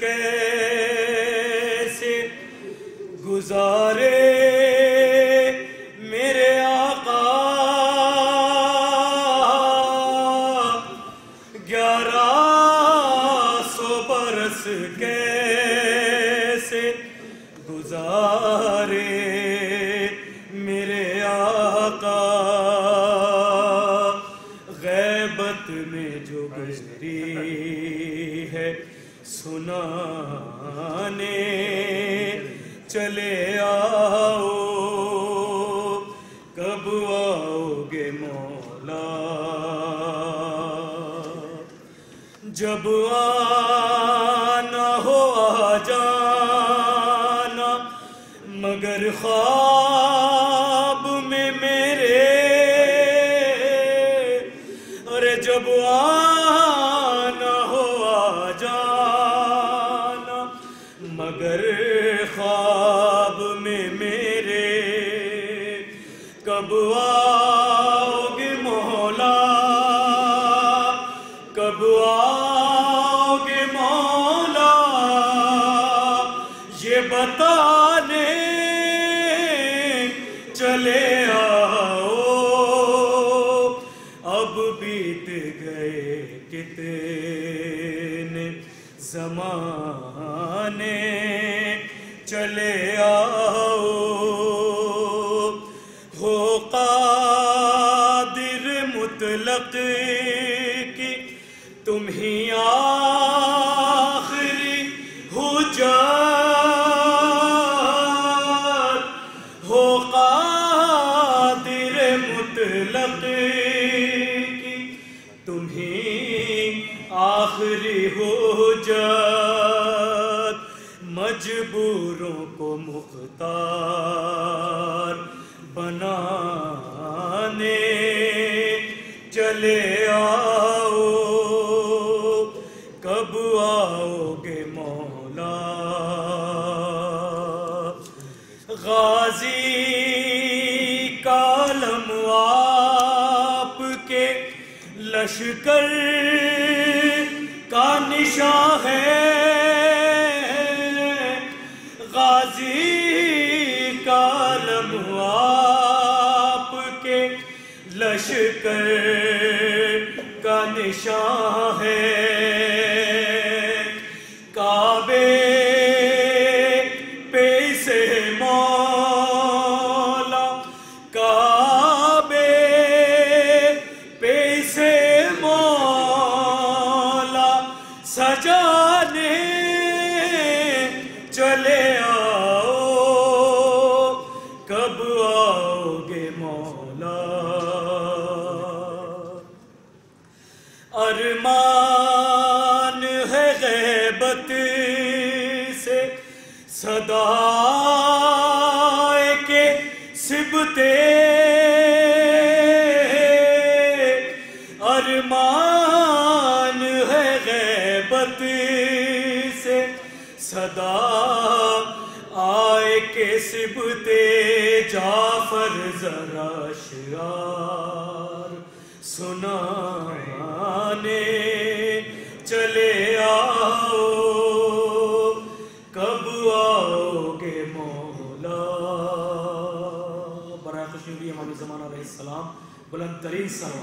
کیسے گزارے میرے آقا، 1100 برس کیسے گزارے میرے آقا، غیبت میں جو گزری ہے سنانے چلے آؤ، کب آؤ گے مولا، جب آنا ہو آ جانا، مگر خواب میں میرے، ارے جب آنا ہو آ جانا، مگر خواب میں میرے، کب آؤ گے مولا، کب آؤ گے مولا، یہ بتانے چلے آؤ، اب بیت گئے کتنے زمانے، چلے آؤ، ہو قادر مطلق کی تم ہی آخری حجت، ہو قادر مطلق کی تم ہی آخری حجت، مجبوروں کو مختار بنانے چلے آؤ، کب آؤ گے مولا، غازی کا علم آپ کے لشکر کا نشاں ہے، غازی کا علم آپ کے لشکر کا نشاں ہے، کعبے پہ سے مولا، کعبے پہ سے مولا سجانے چلے آؤ، کب آؤ گے مولا، ارمان ہے غیبت سے صدائے کے سبتے، ارمان ہے غیبت سے صدا آئے کے سبتے، جعفر ذرا اشعار سنانے چلے آؤ، کب آؤ گے مولا، برائے خوشنودی امام زمان علیہ السلام بلند ترین سلام۔